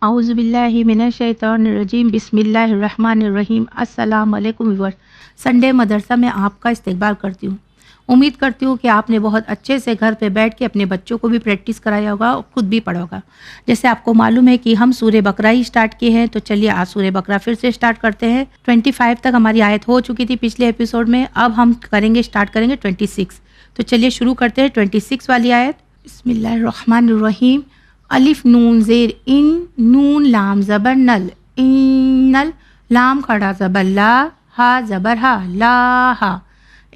اعوذ باللہ من الشیطان الرجیم بسم اللہ الرحمن الرحیم۔ السلام علیکم ویورز، سنڈے مدرسہ میں آپ کا استقبال کرتی ہوں۔ امید کرتی ہوں کہ آپ نے بہت اچھے سے گھر پہ بیٹھ کے اپنے بچوں کو بھی پریکٹس کرایا ہوگا اور خود بھی پڑھا ہوگا۔ جیسے آپ کو معلوم ہے کہ ہم سورہ بقرہ ہی اسٹارٹ کیے ہیں، تو چلیے آج سورہ بقرہ پھر سے اسٹارٹ کرتے ہیں۔ 25 تک ہماری آیت ہو چکی تھی پچھلے ایپیسوڈ میں، اب ہم اسٹارٹ کریں گے 26۔ تو چلیے شروع کرتے ہیں 26 والی آیت۔ بسم اللہ الرحمن الرحیم۔ الف نون زیر ان، نون لام زبر نل، انل، لام کھڑا زبر لا، ہا زبر ہا، لا ہا،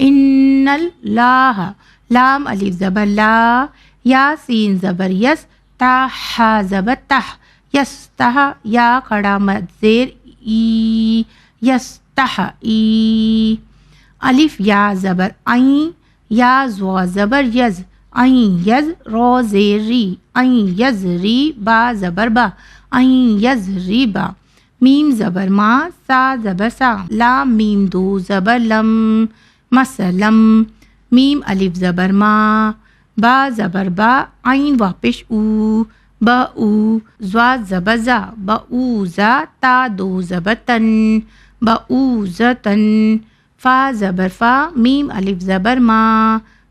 انل لا، لام الف زبر لا، یا سین زبر یس، تا ہا زبر تہ، یس تہ، یا کھڑا مد زیر ای، یس تہ ای، الف یا زبر عین، یا زوا زبر یز، عین یز، رو زیر ری، عین یز ری، با زبر با، عین یز ری با، میم زبر ما، سا زبر سا، لام میم دو زبر لم، مسلم، میم الف زبر ما، با زبر با، عین واپش او، با او، زوا زبر زا، با او زا، تا دو زبر تن، با او زتن، فا زبر فا، میم الف زبر ما،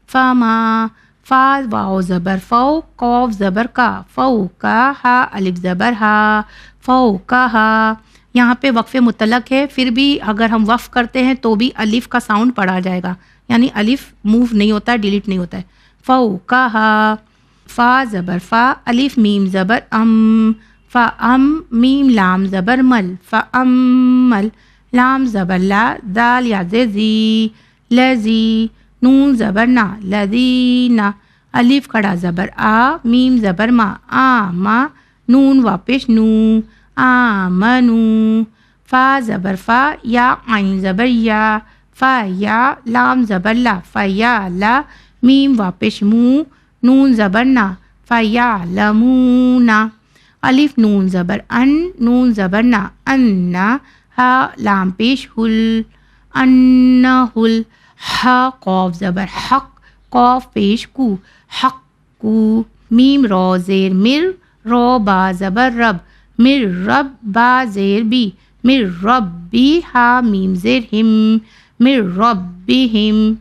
فا ما، فا واو زبر فو، قاف زبر کا، فو کا، ہا الف زبر ہا، فو کا ہا۔ یہاں پہ وقف مطلق ہے، پھر بھی اگر ہم وقف کرتے ہیں تو بھی الف کا ساؤنڈ پڑا جائے گا، یعنی الف موو نہیں ہوتا ہے، ڈیلیٹ نہیں ہوتا ہے۔ فو کا ہا، فا زبر فا، الف میم زبر ام، فا ام، میم لام زبر مل، فا ام مل، لام زبر لا، دال یا زی، لذی، نون زبر نا، لذینا، الف کھڑا زبر آ، میم زبر ما، آ ما، نون واپش نو، آمنو، فا زبر فا، یا عین زبر یا، فا یا، لام زبر لا، فا یا لا، میم واپش مو، نون زبر نا، فا یا لمونا، الف نون زبر ان، نون زبر نا، انا، ہا لام پیش ہل، انہل، ہا قاف زبر حق، قاف پیش کو، حق کو، میم رو زیر مر، رو با زبر رب، مر رب، با زیر بی، مر رب بی، ہا میم زیر ہم، مر رب بی ہم،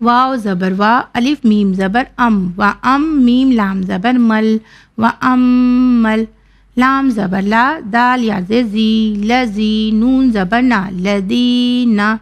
واو زبر وا، الف میم زبر ام، و ام، میم لام زبر مل، و ام مل، لام زبر لا، دال یا زی، لذی، نون زبر نا، لذینا،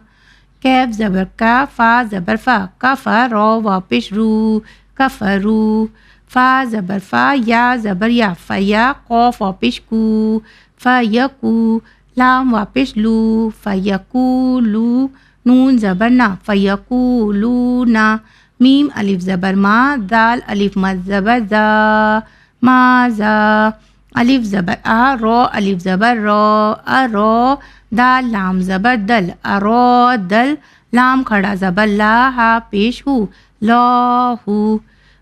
کیف زبر کا، فا زبر فا، کفا، رو واپش رو، کفرو، فا زبر فا، یا زبر یا، فیا، قاف واپش کو، فیکو، لام واپش لو، فیکولو، نون زبر نا، فیکولونا، میم الف زبر ما، دال الف مد زبر زا، مازا، الف زبر آ، رو الف زبر رو، ارو، دال لام زبر دل، ارو دل، لام کھڑا زبر لا، ہا پیش ہو، لاہو،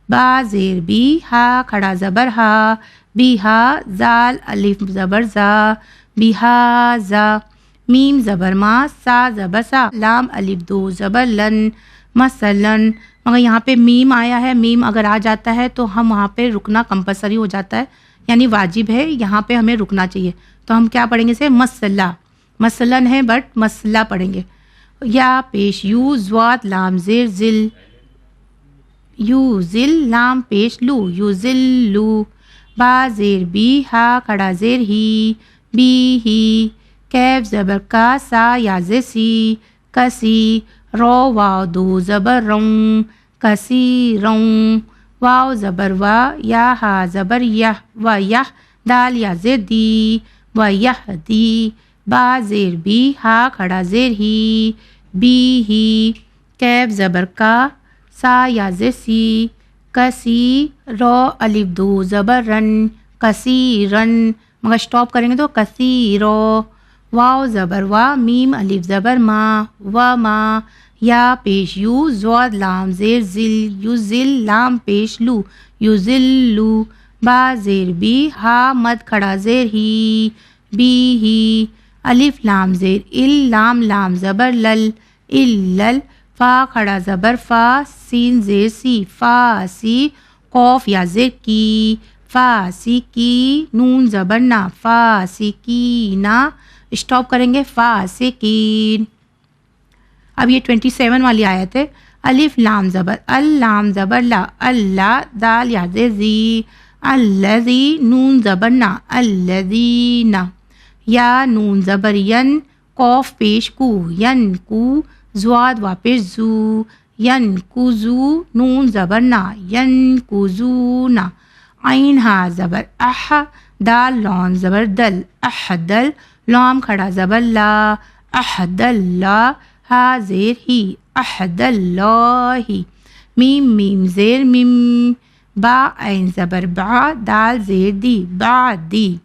با زیر بی، ہا کھڑا زبر ہا، بیہا، زال الف زبر زا، بیہازا، میم زبر ما، سا زبر سا، لام الف دو زبر لن، مثلاً، مگر یہاں پہ میم آیا ہے، میم اگر آ جاتا ہے تو ہم وہاں پہ رکنا کمپلسری ہو جاتا ہے، یعنی واجب ہے، یہاں پہ ہمیں رکنا چاہیے، تو ہم کیا پڑھیں گے اسے؟ مسئلہ، مثلاً ہے بٹ مسئلہ پڑھیں گے۔ یا پیش یو، زوات لام زیر زل، یو زل، لام پیش لو، یو زل لو، با زیر بی، ہا کھڑا زیر ہی، بی ہی، کیف زبر کا، سا یا سی، کسی، رو واو دو زبر رون، کسی رون، واو زبر وا، یا ہا زبر یح، و یح، دال یا دی، و یح دی، با زیر بی، ہا کھڑا زیر ہی، بی ہی، کیف زبر کا، سا یا سی، کسی، رو الف دو زبر رن، کسی رن، مگر سٹاپ کریں گے تو کسی رو، واو زبر وا، میم الف زبر ما، و ما، یا پیش یو، زواد لام زیر زل، یو زل، لام پیش لو، یو زل لو، با زیر بی، ہا مد کھڑا زیر ہی، بی ہی، الف لام زیر ال، لام لام زبر لل، الل، فا کھڑا زبر فا، سین زیر سی، فا سی، قوف یا زیر کی، فاسقی نون زبر نا فاسقینا اسٹاپ کریں گے فاسقین. اب یہ 27 والی آیت ہے. الف لام زبر اللام زبر لا اللہ دال یا زی الذی نون زبر نا الذین یا نون زبر ین قوف پیش کو ین کو زواد واپس زو ین کو زو نون زبر نا ین کو زو نا عین ہا زبر اح دال لام زبر دل احدل لام کھڑا زبر لا احدللہ ہا زیر ہی احداللہ میم میم زیر میم با عین زبر با دال زیر دی بعدی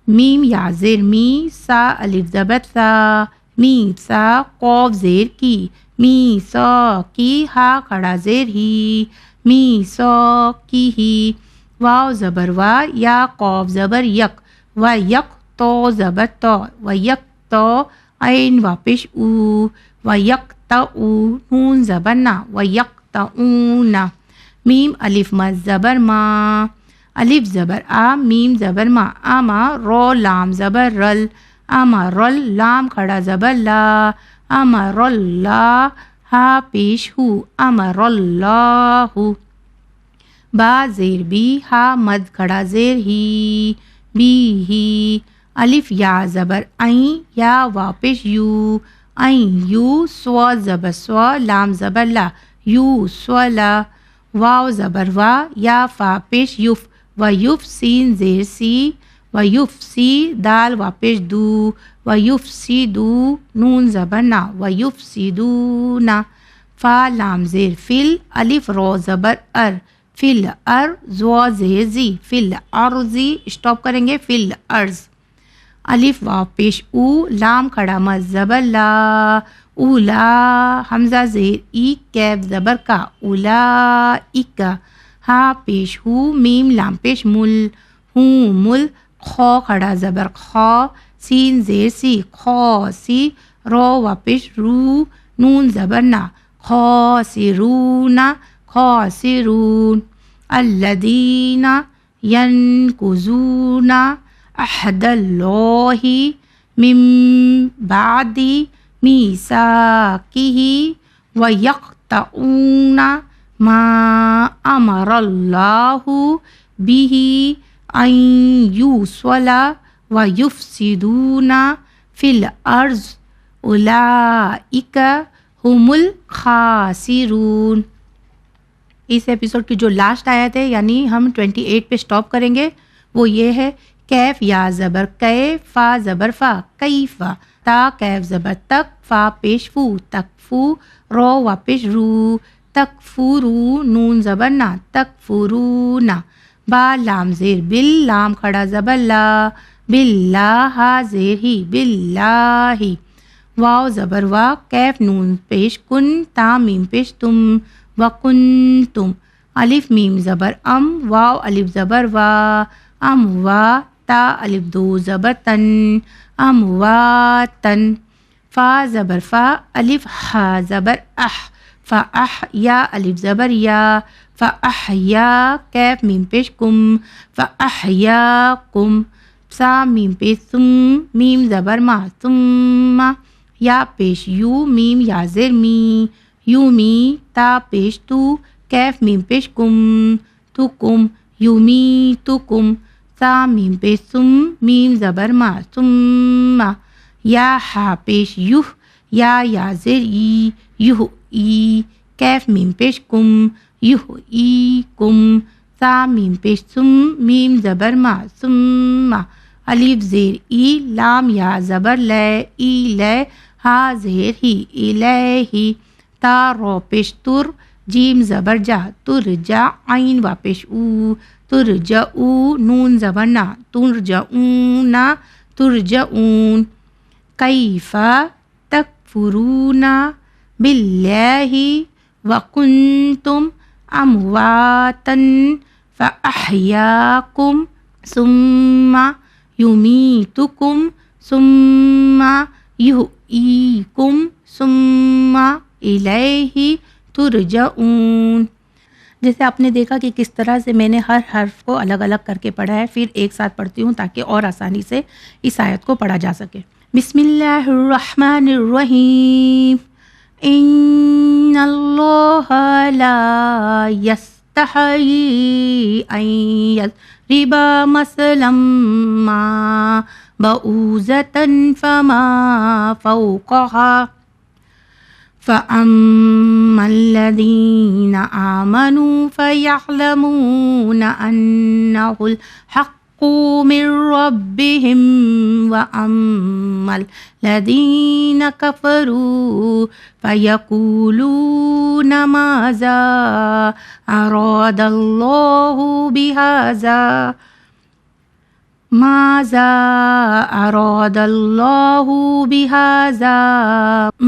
میم یا زیر می سا الف زبر سا می سا قوف زیر کی می سا کی ہا کھڑا زیر ہی می سا کی ہی واو زبر وا یا قوف زبر یک و یک تو زبر تو و یک تو عین واپش او و یک تا او نون زبر نا و یک تا اونا میم الف مد زبر ما الف زبر آ میم زبر ما آما رو لام زبر رل آما رل لام کھڑا زبر لا آما رل لا ہا پیش ہو آما رل لا ہو با زیر بی ہا مد کھڑا زیر ہی بی ہی الف یا زبر عین یا واپس یو عین یو سو زبر سو لام زبر لا یو سو لا واو زبر وا یا فا پیش یف و یف سین زیر سی و یف سی دال واپس دو و یف سی دو نون زبر نا و یف سی دو نا فا لام زیر فل الف رو زبر ار فل ار زو زیر زی فل ارزی اسٹاپ کریں گے فل ارز الف واو پیش او لام کھڑا مد زبر لا اولا حمزہ زیر ای کیف زبر کا اولائکا ہا پیش ہو میم لام پیش مل ہوں مل خو کھڑا زبر خو سین زیر سی خو سی رو واپس رو نون زبر نا خاسرون خاسرون الذین ینقضون عہد اللہ من بعد میثاقہ ویقطعون ما امر اللہ بہ ان یوصل ویفسدون فی الارض اولئک ہم الخاسرون. اس ایپیسوڈ کی جو لاسٹ آیت ہے یعنی ہم 28 پہ سٹاپ کریں گے وہ یہ ہے کیف یا زبر کیف فا زبر فا کیفا تا کیف زبر تک فا پیش فو تکفو رو واپش رو تکفورو نون زبر نا تکفرونا با لام زیر بل لام کھڑا زبر لا باللہ ہا زیر ہی باللہ واو زبر وا کیف نون پیش کن تا میم پیش تم وکنتم الف میم زبر ام واو الف زبر وا ام وا تا الف دو زبر تن امواتن فا زبر فا الف ہا زبر اح فا اح یا الف زبر یا فا احیا کیف میم پیش کم فا احیا کم سا میم پیش ثم میم زبر ما ثم یا پیش یو میم یا زیر می یومی تا پیش تو کیف میم پیش کم تو کم یومی تو کم سا میم پیش سم میم زبر ما ثم یا ہا پیش یوہ یا زیر ای یوہ ای کیف میم پیش کم یوہ ای کم سا میم پیش سم میم زبر ما ثم الف زیر ای لام یا زبر لے ای لے ہا زیر ہی الیہی تا رو پیش تر جیم زبر جا ترجع عین واپش او ترجعو نون زبر نا ترجعون ترجعون کیف تکفرون باللہ وکنتم امواتا فاحیاکم ثم یمیتکم ثم یحییکم ثم الیہ ترجعون. جیسے آپ نے دیکھا کہ کس طرح سے میں نے ہر حرف کو الگ الگ کر کے پڑھا ہے، پھر ایک ساتھ پڑھتی ہوں تاکہ اور آسانی سے اس آیت کو پڑھا جا سکے۔ بسم اللہ الرحمن الرحیم، ان اللہ لا یستحیی ان یضرب مثلا ما بعوضۃ فما فوقها فَأَمَّا الَّذِينَ آمَنُوا فَيَعْلَمُونَ أَنَّهُ الْحَقُّ مِنْ رَبِّهِمْ وَأَمَّا الَّذِينَ كَفَرُوا فَيَقُولُونَ مَاذَا أَرَادَ اللَّهُ بِهَذَا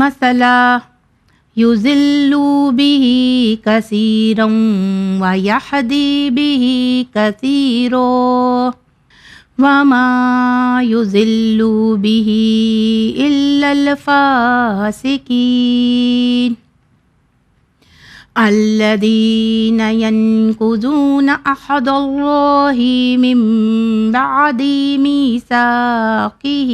مَثَلًا يُضِلُّ بِهِ كَثِيرًا وَيَهْدِي بِهِ كَثِيرًا وَمَا يُضِلُّ بِهِ إِلَّا الْفَاسِقِينَ الذين ينقضون عهد الله من بعد ميثاقه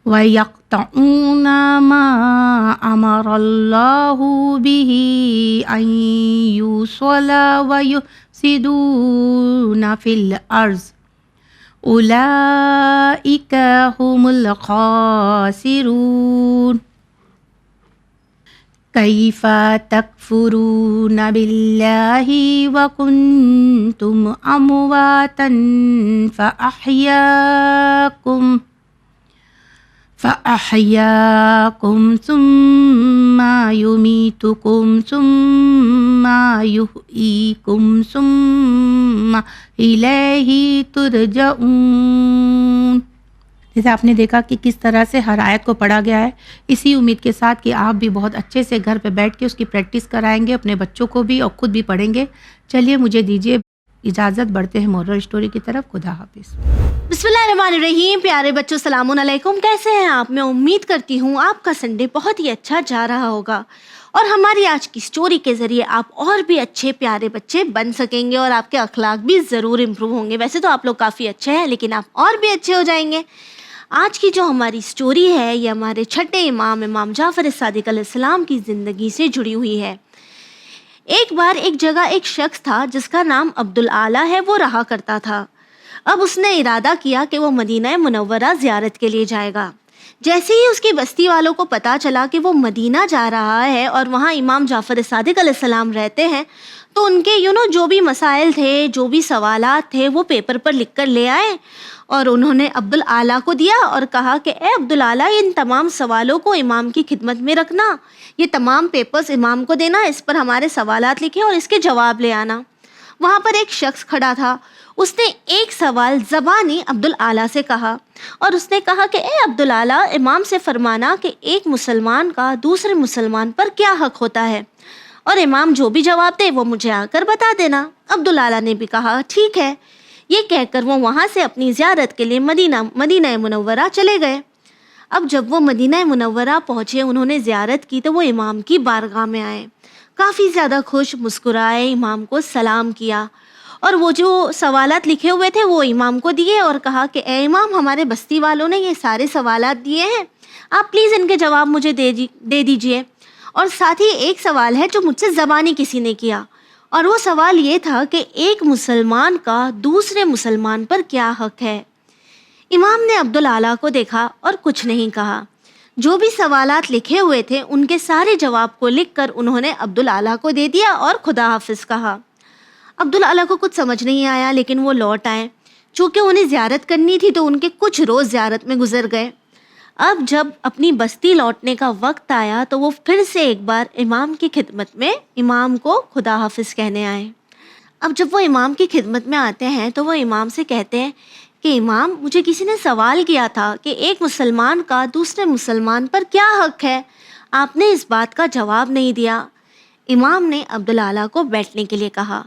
ويقطعون ما أمر الله به أن يوصل ويفسدون في الأرض أولئك هم الخاسرون كيف تكفرون بالله وكنتم أمواتا فأحياكم ثم يميتكم ثم يحييكم ثم إليه ترجعون۔ جیسے آپ نے دیکھا کہ کس طرح سے ہر آیت کو پڑھا گیا ہے، اسی امید کے ساتھ کہ آپ بھی بہت اچھے سے گھر پہ بیٹھ کے اس کی پریکٹس کرائیں گے، اپنے بچوں کو بھی اور خود بھی پڑھیں گے۔ چلیے مجھے دیجیے اجازت، بڑھتے ہیں مورل اسٹوری کی طرف۔ خدا حافظ۔ بسم اللہ الرحمن الرحیم۔ پیارے بچوں السلام علیکم، کیسے ہیں آپ؟ میں امید کرتی ہوں آپ کا سنڈے بہت ہی اچھا جا رہا ہوگا اور ہماری آج کی سٹوری کے ذریعے آپ اور بھی اچھے پیارے بچے بن سکیں گے اور آپ کے اخلاق بھی ضرور امپروو ہوں گے۔ ویسے تو آپ لوگ کافی اچھے ہیں لیکن آپ اور بھی اچھے ہو جائیں گے۔ آج کی جو ہماری سٹوری ہے یہ ہمارے چھٹے امام جعفر صادق علیہ السلام کی زندگی سے جڑی ہوئی ہے۔ ایک بار ایک جگہ ایک شخص تھا جس کا نام عبدالعالی ہے، وہ رہا کرتا تھا۔ اب اس نے ارادہ کیا کہ وہ مدینہ منورہ زیارت کے لیے جائے گا۔ جیسے ہی اس کی بستی والوں کو پتا چلا کہ وہ مدینہ جا رہا ہے اور وہاں امام جعفر صادق علیہ السلام رہتے ہیں، تو ان کے جو بھی مسائل تھے، جو بھی سوالات تھے، وہ پیپر پر لکھ کر لے آئے اور انہوں نے عبدالعالی کو دیا اور کہا کہ اے عبدالعالی، ان تمام سوالوں کو امام کی خدمت میں رکھنا، یہ تمام پیپرز امام کو دینا، اس پر ہمارے سوالات لکھیں اور اس کے جواب لے آنا۔ وہاں پر ایک شخص کھڑا تھا، اس نے ایک سوال زبانی عبدالعالی سے کہا اور اس نے کہا کہ اے عبدالعالی، امام سے فرمانا کہ ایک مسلمان کا دوسرے مسلمان پر کیا حق ہوتا ہے، اور امام جو بھی جواب دے وہ مجھے آ کر بتا دینا۔ عبدالعالی نے بھی کہا ٹھیک ہے۔ یہ کہہ کر وہ وہاں سے اپنی زیارت کے لیے مدینہ منورہ چلے گئے۔ اب جب وہ مدینہ منورہ پہنچے، انہوں نے زیارت کی تو وہ امام کی بارگاہ میں آئے، کافی زیادہ خوش مسکرائے، امام کو سلام کیا اور وہ جو سوالات لکھے ہوئے تھے وہ امام کو دیے اور کہا کہ اے امام، ہمارے بستی والوں نے یہ سارے سوالات دیے ہیں، آپ پلیز ان کے جواب مجھے دے دیجئے۔ اور ساتھ ہی ایک سوال ہے جو مجھ سے زبانی کسی نے کیا، اور وہ سوال یہ تھا کہ ایک مسلمان کا دوسرے مسلمان پر کیا حق ہے۔ امام نے عبدالعالی کو دیکھا اور کچھ نہیں کہا۔ جو بھی سوالات لکھے ہوئے تھے ان کے سارے جواب کو لکھ کر انہوں نے عبدالعالی کو دے دیا اور خدا حافظ کہا۔ عبدالعالی کو کچھ سمجھ نہیں آیا لیکن وہ لوٹ آئے۔ چونکہ انہیں زیارت کرنی تھی تو ان کے کچھ روز زیارت میں گزر گئے۔ اب جب اپنی بستی لوٹنے کا وقت آیا تو وہ پھر سے ایک بار امام کی خدمت میں امام کو خدا حافظ کہنے آئے۔ اب جب وہ امام کی خدمت میں آتے ہیں تو وہ امام سے کہتے ہیں کہ امام، مجھے کسی نے سوال کیا تھا کہ ایک مسلمان کا دوسرے مسلمان پر کیا حق ہے، آپ نے اس بات کا جواب نہیں دیا۔ امام نے عبدالعالی کو بیٹھنے کے لیے کہا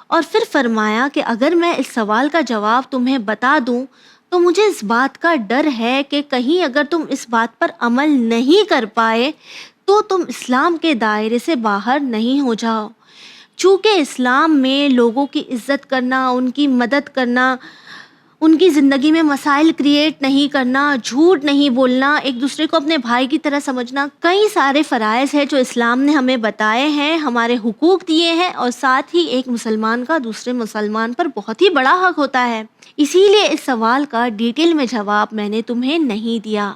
اور پھر فرمایا کہ اگر میں اس سوال کا جواب تمہیں بتا دوں تو مجھے اس بات کا ڈر ہے کہ کہیں اگر تم اس بات پر عمل نہیں کر پائے تو تم اسلام کے دائرے سے باہر نہیں ہو جاؤ. چونکہ اسلام میں لوگوں کی عزت کرنا، ان کی مدد کرنا، ان کی زندگی میں مسائل کریٹ نہیں کرنا، جھوٹ نہیں بولنا، ایک دوسرے کو اپنے بھائی کی طرح سمجھنا، کئی سارے فرائض ہیں جو اسلام نے ہمیں بتائے ہیں، ہمارے حقوق دیے ہیں، اور ساتھ ہی ایک مسلمان کا دوسرے مسلمان پر بہت ہی بڑا حق ہوتا ہے. اسی لیے اس سوال کا ڈیٹیل میں جواب میں نے تمہیں نہیں دیا.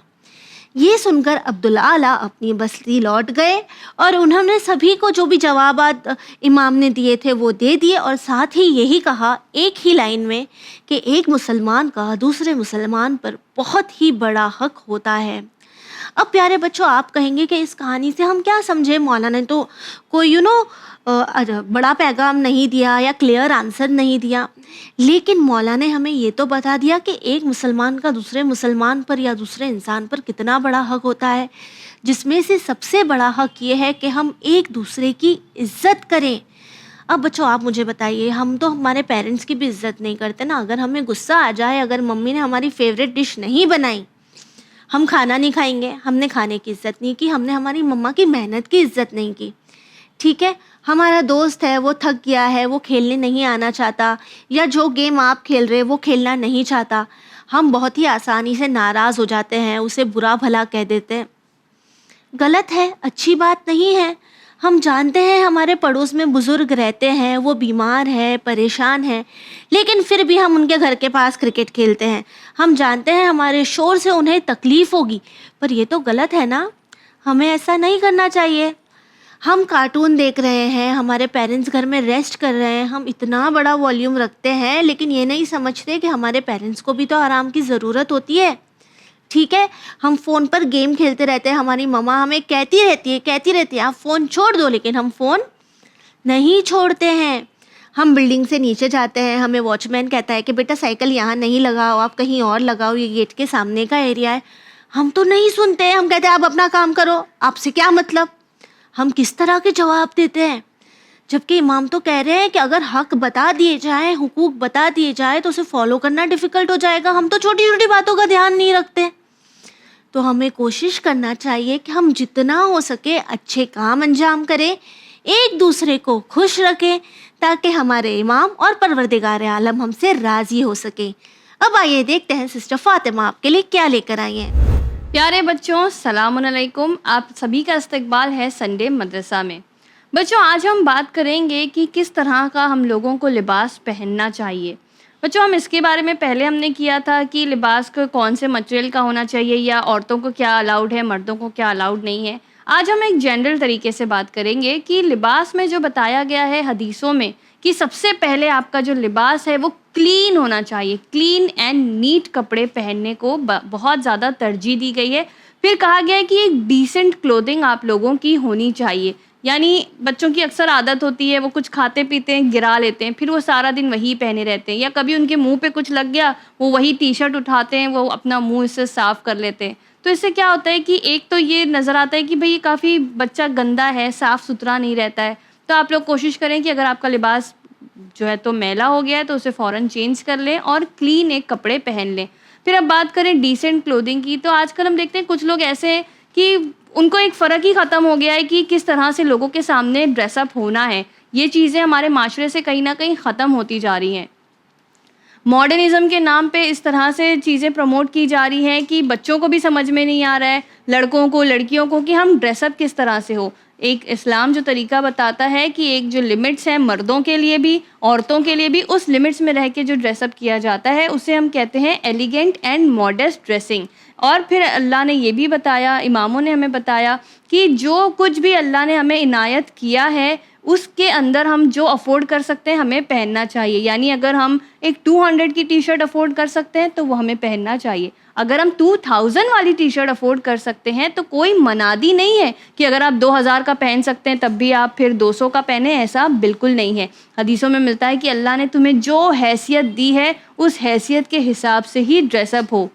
یہ سن کر عبدالعالیٰ اپنی بستی لوٹ گئے اور انہوں نے سبھی کو جو بھی جوابات امام نے دیے تھے وہ دے دیے، اور ساتھ ہی یہی کہا ایک ہی لائن میں کہ ایک مسلمان کا دوسرے مسلمان پر بہت ہی بڑا حق ہوتا ہے. اب پیارے بچوں، آپ کہیں گے کہ اس کہانی سے ہم کیا سمجھے؟ مولانا نے تو کوئی بڑا پیغام نہیں دیا یا کلیئر آنسر نہیں دیا، لیکن مولانا نے ہمیں یہ تو بتا دیا کہ ایک مسلمان کا دوسرے مسلمان پر یا دوسرے انسان پر کتنا بڑا حق ہوتا ہے، جس میں سے سب سے بڑا حق یہ ہے کہ ہم ایک دوسرے کی عزت کریں. اب بچوں آپ مجھے بتائیے، ہم تو ہمارے پیرنٹس کی بھی عزت نہیں کرتے نا. اگر ہمیں غصہ آ جائے، اگر ممی نے ہماری فیوریٹ ڈش نہیں بنائی، ہم کھانا نہیں کھائیں گے. ہم نے کھانے کی عزت نہیں کی، ہم نے ہماری مما کی محنت کی عزت نہیں کی. ٹھیک ہے، ہمارا دوست ہے وہ تھک گیا ہے، وہ کھیلنے نہیں آنا چاہتا، یا جو گیم آپ کھیل رہے وہ کھیلنا نہیں چاہتا، ہم بہت ہی آسانی سے ناراض ہو جاتے ہیں، اسے برا بھلا کہہ دیتے ہیں. غلط ہے، اچھی بات نہیں ہے. ہم جانتے ہیں ہمارے پڑوس میں بزرگ رہتے ہیں، وہ بیمار ہے، پریشان ہیں، لیکن پھر بھی ہم ان کے گھر کے پاس کرکٹ کھیلتے ہیں. ہم جانتے ہیں ہمارے شور سے انہیں تکلیف ہوگی، پر یہ تو غلط ہے نا. ہمیں ایسا نہیں کرنا چاہیے. ہم کارٹون دیکھ رہے ہیں، ہمارے پیرنٹس گھر میں ریسٹ کر رہے ہیں، ہم اتنا بڑا والیوم رکھتے ہیں، لیکن یہ نہیں سمجھتے کہ ہمارے پیرنٹس کو بھی تو آرام کی ضرورت ہوتی ہے. ٹھیک ہے، ہم فون پر گیم کھیلتے رہتے ہیں، ہماری مما ہمیں کہتی رہتی ہے آپ فون چھوڑ دو، لیکن ہم فون نہیں چھوڑتے ہیں. ہم بلڈنگ سے نیچے جاتے ہیں، ہمیں واچ مین کہتا ہے کہ بیٹا سائیکل یہاں نہیں لگاؤ، آپ کہیں اور لگاؤ، یہ گیٹ کے سامنے کا ایریا ہے. ہم تو نہیں سنتے، ہم کہتے ہیں آپ اپنا کام کرو، آپ سے کیا مطلب. ہم کس طرح کے جواب دیتے ہیں؟ جبکہ امام تو کہہ رہے ہیں کہ اگر حق بتا دیے جائیں، حقوق بتا دیے جائے تو اسے فالو کرنا ڈیفیکلٹ ہو جائے گا. ہم تو چھوٹی چھوٹی باتوں کا دھیان نہیں رکھتے. تو ہمیں کوشش کرنا چاہیے کہ ہم جتنا ہو سکے اچھے کام انجام کریں، ایک دوسرے کو خوش رکھیں، تاکہ ہمارے امام اور پروردگار عالم ہم سے راضی ہو سکیں. اب آئیے دیکھتے ہیں سسٹر فاطمہ آپ کے لیے کیا لے کر آئی ہیں. پیارے بچوں، سلام علیکم. آپ سبھی کا استقبال ہے سنڈے مدرسہ میں. بچوں آج ہم بات کریں گے کہ کس طرح کا ہم لوگوں کو لباس پہننا چاہیے. بچوں ہم اس کے بارے میں پہلے ہم نے کیا تھا کہ لباس کو کون سے مٹیریل کا ہونا چاہیے، یا عورتوں کو کیا الاؤڈ ہے، مردوں کو کیا الاؤڈ نہیں ہے. آج ہم ایک جنرل طریقے سے بات کریں گے کہ لباس میں جو بتایا گیا ہے حدیثوں میں کہ سب سے پہلے آپ کا جو لباس ہے وہ کلین ہونا چاہیے. کلین اینڈ نیٹ کپڑے پہننے کو بہت زیادہ ترجیح دی گئی ہے. پھر کہا گیا ہے کہ ایک ڈیسنٹ کلودنگ آپ لوگوں کی ہونی چاہیے. یعنی بچوں کی اکثر عادت ہوتی ہے وہ کچھ کھاتے پیتے ہیں گرا لیتے ہیں، پھر وہ سارا دن وہی پہنے رہتے ہیں، یا کبھی ان کے منہ پہ کچھ لگ گیا وہ وہی ٹی شرٹ اٹھاتے ہیں، وہ اپنا منہ اس سے صاف کر لیتے ہیں. تو اس سے کیا ہوتا ہے کہ ایک تو یہ نظر آتا ہے کہ بھئی کافی بچہ گندا ہے، صاف ستھرا نہیں رہتا ہے. تو آپ لوگ کوشش کریں کہ اگر آپ کا لباس جو ہے تو میلا ہو گیا ہے تو اسے فوراً چینج کر لیں اور کلین ایک کپڑے پہن لیں. پھر اب بات کریں ڈیسنٹ کلودنگ کی، تو آج کل ہم دیکھتے ہیں کچھ لوگ ایسے ہیں کہ ان کو ایک فرق ہی ختم ہو گیا ہے کہ کس طرح سے لوگوں کے سامنے ڈریس اپ ہونا ہے. یہ چیزیں ہمارے معاشرے سے کہیں نہ کہیں ختم ہوتی جا رہی ہیں. ماڈرنزم کے نام پہ اس طرح سے چیزیں پروموٹ کی جا رہی ہیں کہ بچوں کو بھی سمجھ میں نہیں آ رہا ہے، لڑکوں کو لڑکیوں کو، کہ ہم ڈریس اپ کس طرح سے ہو. ایک اسلام جو طریقہ بتاتا ہے کہ ایک جو لمٹس ہیں مردوں کے لیے بھی عورتوں کے لیے بھی، اس لمٹس میں رہ کے جو ڈریس اپ کیا جاتا ہے اسے ہم کہتے ہیں ایلیگنٹ اینڈ ماڈسٹ ڈریسنگ. اور پھر اللہ نے یہ بھی بتایا، اماموں نے ہمیں بتایا کہ جو کچھ بھی اللہ نے ہمیں عنایت کیا ہے اس کے اندر ہم جو افورڈ کر سکتے ہیں ہمیں پہننا چاہیے. یعنی اگر ہم ایک 200 کی ٹی شرٹ افورڈ کر سکتے ہیں تو وہ ہمیں پہننا چاہیے. اگر ہم 2000 والی ٹی شرٹ افورڈ کر سکتے ہیں تو کوئی منادی نہیں ہے کہ اگر آپ 2000 کا پہن سکتے ہیں تب بھی آپ پھر 200 کا پہنیں. ایسا بالکل نہیں ہے. حدیثوں میں ملتا ہے کہ اللہ نے تمہیں جو حیثیت دی ہے اس حیثیت کے حساب سے ہی ڈریس اپ ہو.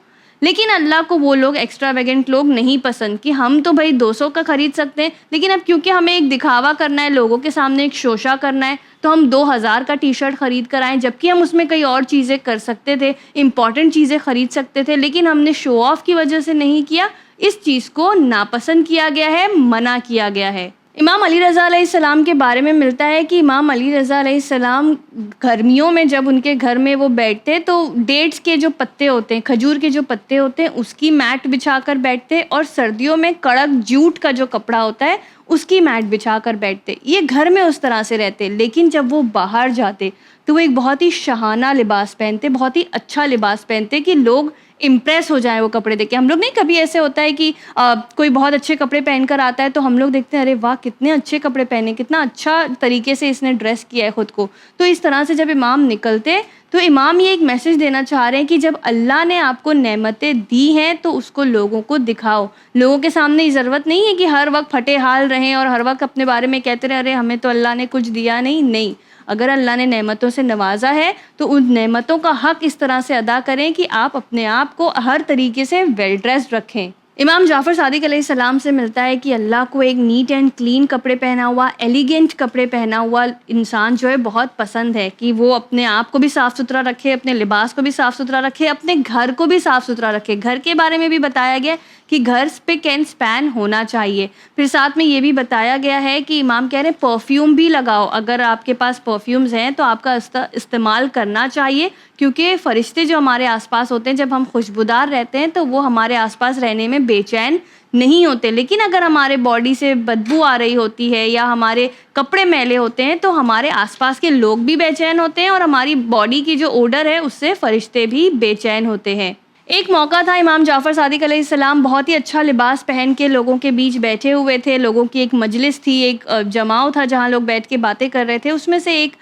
لیکن اللہ کو وہ لوگ ایکسٹراویگنٹ لوگ نہیں پسند کہ ہم تو بھائی 200 کا خرید سکتے ہیں، لیکن اب کیونکہ ہمیں ایک دکھاوا کرنا ہے، لوگوں کے سامنے ایک شوشہ کرنا ہے، تو ہم 2000 کا ٹی شرٹ خرید کر آئیں، جبکہ ہم اس میں کئی اور چیزیں کر سکتے تھے، امپورٹنٹ چیزیں خرید سکتے تھے، لیکن ہم نے شو آف کی وجہ سے نہیں کیا۔ اس چیز کو ناپسند کیا گیا ہے، منع کیا گیا ہے۔ امام علی رضا علیہ السلام کے بارے میں ملتا ہے کہ امام علی رضا علیہ السلام گرمیوں میں جب ان کے گھر میں وہ بیٹھتے تو ڈیٹس کے جو پتے ہوتے ہیں، کھجور کے جو پتے ہوتے ہیں، اس کی میٹ بچھا کر بیٹھتے، اور سردیوں میں کڑک جوٹ کا جو کپڑا ہوتا ہے اس کی میٹ بچھا کر بیٹھتے۔ یہ گھر میں اس طرح سے رہتے، لیکن جب وہ باہر جاتے تو وہ ایک بہت ہی شاہانہ لباس پہنتے، بہت ہی اچھا لباس پہنتے کہ لوگ امپریس ہو جائیں وہ کپڑے دیکھ کے۔ ہم لوگ نہیں، کبھی ایسے ہوتا ہے کہ کوئی بہت اچھے کپڑے پہن کر آتا ہے تو ہم لوگ دیکھتے ہیں ارے واہ کتنے اچھے کپڑے پہنے، کتنا اچھا طریقے سے اس نے ڈریس کیا ہے خود کو۔ تو اس طرح سے جب امام نکلتے تو امام یہ ایک میسج دینا چاہ رہے ہیں کہ جب اللہ نے آپ کو نعمتیں دی ہیں تو اس کو لوگوں کو دکھاؤ۔ لوگوں کے سامنے یہ ضرورت نہیں ہے کہ ہر وقت پھٹے حال رہیں اور ہر وقت اپنے بارے میں کہتے رہے ارے ہمیں تو اللہ نے کچھ دیا نہیں۔ اگر اللہ نے نعمتوں سے نوازا ہے تو ان نعمتوں کا حق اس طرح سے ادا کریں کہ آپ اپنے آپ کو ہر طریقے سے ویل ڈریسڈ رکھیں۔ امام جعفر صادق علیہ السلام سے ملتا ہے کہ اللہ کو ایک نیٹ اینڈ کلین کپڑے پہنا ہوا، ایلیگنٹ کپڑے پہنا ہوا انسان جو ہے بہت پسند ہے، کہ وہ اپنے آپ کو بھی صاف ستھرا رکھے، اپنے لباس کو بھی صاف ستھرا رکھے، اپنے گھر کو بھی صاف ستھرا رکھے۔ گھر کے بارے میں بھی بتایا گیا کہ گھر پہ کین سپین ہونا چاہیے۔ پھر ساتھ میں یہ بھی بتایا گیا ہے کہ امام کہہ رہے ہیں پرفیوم بھی لگاؤ، اگر آپ کے پاس پرفیومز ہیں تو آپ کا استعمال کرنا چاہیے، کیونکہ فرشتے جو ہمارے آس پاس ہوتے ہیں جب ہم خوشبودار رہتے ہیں تو وہ ہمارے آس پاس رہنے میں بے چین نہیں ہوتے، لیکن اگر ہمارے باڈی سے بدبو آ رہی ہوتی ہے یا ہمارے کپڑے میلے ہوتے ہیں تو ہمارے آس پاس کے لوگ بھی بے چین ہوتے ہیں، اور ہماری باڈی کی جو اوڈر ہے اس سے فرشتے بھی بے چین ہوتے ہیں۔ ایک موقع تھا امام جعفر صادق علیہ السلام بہت ہی اچھا لباس پہن کے لوگوں کے بیچ بیٹھے ہوئے تھے، لوگوں کی ایک مجلس تھی، ایک جماؤ تھا جہاں لوگ بیٹھ کے باتیں کر رہے تھے۔ اس میں سے ایک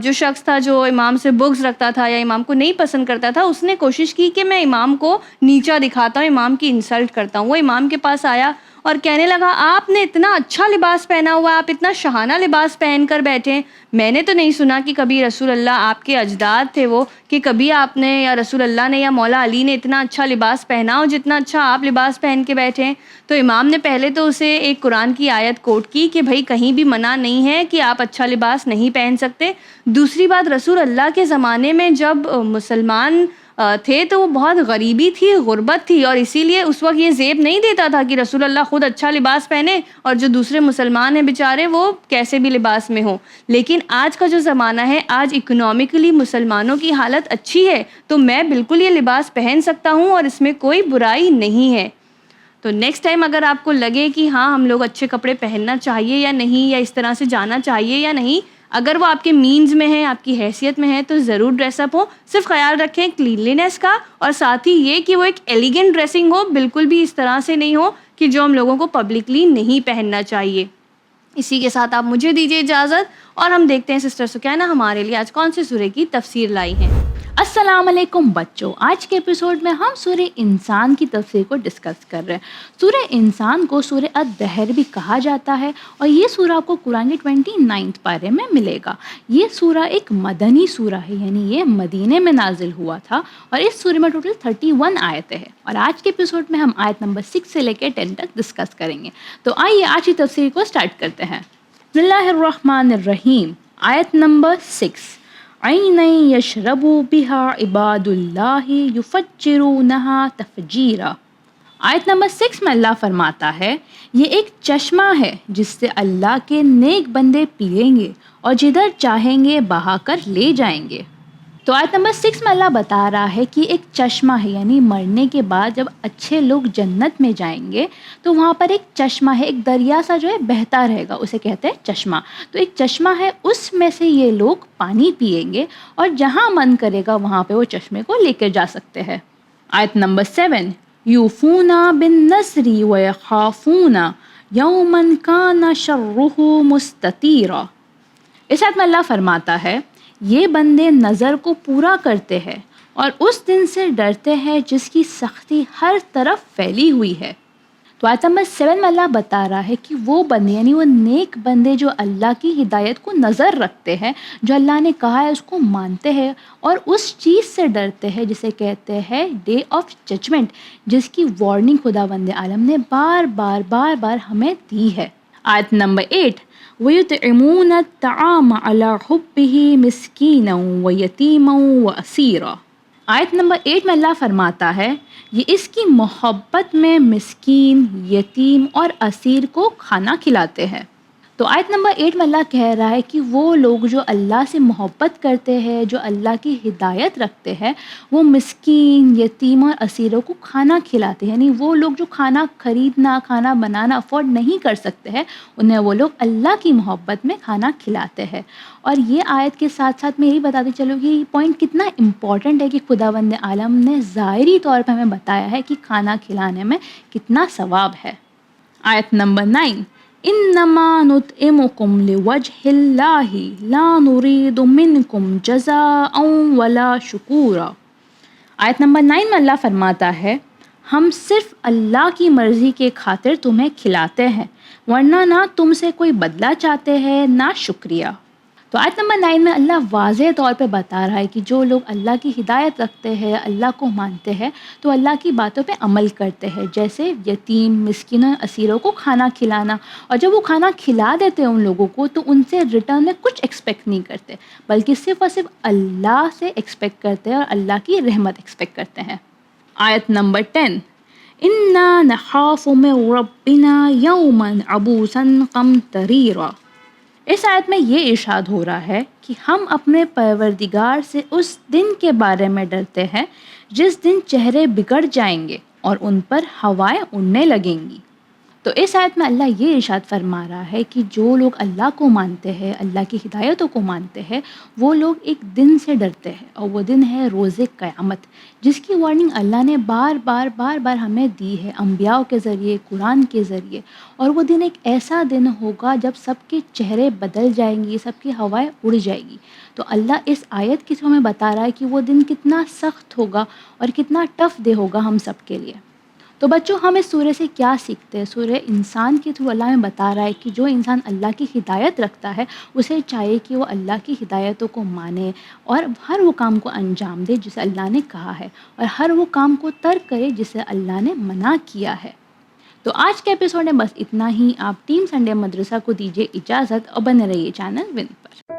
جو شخص تھا جو امام سے بغض رکھتا تھا یا امام کو نہیں پسند کرتا تھا، اس نے کوشش کی کہ میں امام کو نیچا دکھاتا ہوں، امام کی انسلٹ کرتا ہوں۔ وہ امام کے پاس آیا اور کہنے لگا آپ نے اتنا اچھا لباس پہنا ہوا ہے، آپ اتنا شاہانہ لباس پہن کر بیٹھے ہیں، میں نے تو نہیں سنا کہ کبھی رسول اللہ، آپ کے اجداد تھے وہ، کہ کبھی آپ نے یا رسول اللہ نے یا مولا علی نے اتنا اچھا لباس پہنا ہو جتنا اچھا آپ لباس پہن کے بیٹھے ہیں۔ تو امام نے پہلے تو اسے ایک قرآن کی آیت کوٹ کی کہ بھائی کہیں بھی منع نہیں ہے کہ آپ اچھا لباس نہیں پہن سکتے۔ دوسری بات، رسول اللہ کے زمانے میں جب مسلمان تھے تو وہ بہت غریبی تھی، غربت تھی، اور اسی لیے اس وقت یہ زیب نہیں دیتا تھا کہ رسول اللہ خود اچھا لباس پہنے اور جو دوسرے مسلمان ہیں بیچارے وہ کیسے بھی لباس میں ہوں۔ لیکن آج کا جو زمانہ ہے، آج اکنامکلی مسلمانوں کی حالت اچھی ہے تو میں بالکل یہ لباس پہن سکتا ہوں اور اس میں کوئی برائی نہیں ہے۔ تو نیکسٹ ٹائم اگر آپ کو لگے کہ ہاں ہم لوگ اچھے کپڑے پہننا چاہیے یا نہیں، یا اس طرح سے جانا چاہیے یا نہیں، اگر وہ آپ کے مینز میں ہے، آپ کی حیثیت میں ہے، تو ضرور ڈریس اپ ہو۔ صرف خیال رکھیں کلینلینس کا، اور ساتھ ہی یہ کہ وہ ایک ایلیگنٹ ڈریسنگ ہو، بالکل بھی اس طرح سے نہیں ہو کہ جو ہم لوگوں کو پبلکلی نہیں پہننا چاہیے۔ اسی کے ساتھ آپ مجھے دیجیے اجازت، اور ہم دیکھتے ہیں سسٹر سکینہ ہمارے لیے آج کون سے سورہ کی تفسیر لائی ہیں۔ السلام علیکم بچوں، آج کے ایپیسوڈ میں ہم سورہ انسان کی تفسیر کو ڈسکس کر رہے ہیں۔ سورہ انسان کو سورہ الدہر بھی کہا جاتا ہے، اور یہ سورہ آپ کو قرآن کے 29 پارے میں ملے گا۔ یہ سورہ ایک مدنی سورہ ہے، یعنی یہ مدینے میں نازل ہوا تھا، اور اس سورہ میں ٹوٹل 31 آیتیں ہیں، اور آج کے ایپیسوڈ میں ہم آیت نمبر 6 سے لے کے 10 تک ڈسکس کریں گے۔ تو آئیے آج کی تفسیر کو سٹارٹ کرتے ہیں۔ بسم اللہ الرحمن الرحیم، آیت نمبر 6، عینا یشرب بها عباد اللہ یفجرونہا تفجیرا۔ آیت نمبر 6 میں اللہ فرماتا ہے یہ ایک چشمہ ہے جس سے اللہ کے نیک بندے پیئیں گے اور جدھر چاہیں گے بہا کر لے جائیں گے۔ تو آیت نمبر 6 میں اللہ بتا رہا ہے کہ ایک چشمہ ہے، یعنی مرنے کے بعد جب اچھے لوگ جنت میں جائیں گے تو وہاں پر ایک چشمہ ہے، ایک دریا سا جو ہے بہتا رہے گا، اسے کہتے ہیں چشمہ۔ تو ایک چشمہ ہے، اس میں سے یہ لوگ پانی پیئیں گے اور جہاں من کرے گا وہاں پہ وہ چشمے کو لے کے جا سکتے ہیں۔ آیت نمبر 7، یوفون بالنذر ویخافون یوما کان شرہ مستطیرا۔ اس آیت میں اللہ فرماتا ہے یہ بندے نظر کو پورا کرتے ہیں اور اس دن سے ڈرتے ہیں جس کی سختی ہر طرف پھیلی ہوئی ہے۔ تو آیت نمبر 7 میں اللہ بتا رہا ہے کہ وہ بندے یعنی وہ نیک بندے جو اللہ کی ہدایت کو نظر رکھتے ہیں، جو اللہ نے کہا ہے اس کو مانتے ہیں اور اس چیز سے ڈرتے ہیں جسے کہتے ہیں ڈے آف ججمنٹ، جس کی وارننگ خداوند عالم نے بار بار ہمیں دی ہے۔ آیت نمبر 8 وَيُطْعِمُونَ الطَّعَامَ عَلَى حُبِّهِ مِسْكِينًا وَيَتِيمًا وَأَسِيرًا۔ آیت نمبر 8 میں اللہ فرماتا ہے یہ اس کی محبت میں مسکین، یتیم اور اسیر کو کھانا کھلاتے ہیں۔ تو آیت نمبر 8 میں اللہ کہہ رہا ہے کہ وہ لوگ جو اللہ سے محبت کرتے ہیں، جو اللہ کی ہدایت رکھتے ہیں، وہ مسکین، یتیم اور اسیروں کو کھانا کھلاتے ہیں، یعنی وہ لوگ جو کھانا خریدنا، کھانا بنانا افورڈ نہیں کر سکتے ہیں، انہیں وہ لوگ اللہ کی محبت میں کھانا کھلاتے ہیں۔ اور یہ آیت کے ساتھ ساتھ میں یہی بتاتی چلوں کہ یہ پوائنٹ کتنا امپورٹنٹ ہے کہ خداوند عالم نے ظاہری طور پہ ہمیں بتایا ہے کہ کھانا کھلانے میں کتنا ثواب ہے۔ آیت نمبر 9 انما نطعمکم لوجہ اللہ لا نرید منکم جزاء ولا شکورا۔ آیت نمبر 9 میں اللہ فرماتا ہے ہم صرف اللہ کی مرضی کے خاطر تمہیں کھلاتے ہیں، ورنہ نہ تم سے کوئی بدلہ چاہتے ہیں نہ شکریہ۔ تو آیت نمبر 9 میں اللہ واضح طور پہ بتا رہا ہے کہ جو لوگ اللہ کی ہدایت رکھتے ہیں، اللہ کو مانتے ہیں، تو اللہ کی باتوں پہ عمل کرتے ہیں، جیسے یتیم، مسکین اور اسیروں کو کھانا کھلانا، اور جب وہ کھانا کھلا دیتے ہیں ان لوگوں کو تو ان سے ریٹرن میں کچھ ایکسپیکٹ نہیں کرتے، بلکہ صرف اور صرف اللہ سے ایکسپیکٹ کرتے ہیں اور اللہ کی رحمت ایکسپیکٹ کرتے ہیں۔ آیت نمبر 10 اِنَّا نَخَافُ مِن رَّبِّنَا يَوْمًا عَبُوسًا قَمْطَرِيرًا۔ اس آیت میں یہ ارشاد ہو رہا ہے کہ ہم اپنے پروردگار سے اس دن کے بارے میں ڈرتے ہیں جس دن چہرے بگڑ جائیں گے اور ان پر ہوائیں اڑنے لگیں گی۔ تو اس آیت میں اللہ یہ ارشاد فرما رہا ہے کہ جو لوگ اللہ کو مانتے ہیں، اللہ کی ہدایتوں کو مانتے ہیں، وہ لوگ ایک دن سے ڈرتے ہیں، اور وہ دن ہے روز قیامت، جس کی وارننگ اللہ نے بار بار ہمیں دی ہے انبیاء کے ذریعے، قرآن کے ذریعے۔ اور وہ دن ایک ایسا دن ہوگا جب سب کے چہرے بدل جائیں گی، سب کی ہوائیں اڑ جائیں گی۔ تو اللہ اس آیت کے تھرو ہمیں بتا رہا ہے کہ وہ دن کتنا سخت ہوگا اور کتنا ٹف ڈے ہوگا ہم سب کے لیے۔ تو بچوں ہم اس سورہ سے کیا سیکھتے ہیں؟ سورہ انسان کے تھرو اللہ ہمیں بتا رہا ہے کہ جو انسان اللہ کی ہدایت رکھتا ہے اسے چاہیے کہ وہ اللہ کی ہدایتوں کو مانے اور ہر وہ کام کو انجام دے جسے اللہ نے کہا ہے، اور ہر وہ کام کو ترک کرے جسے اللہ نے منع کیا ہے۔ تو آج کے ایپیسوڈ میں بس اتنا ہی۔ آپ ٹیم سنڈے مدرسہ کو دیجیے اجازت اور بنے رہیے چینل ون پر۔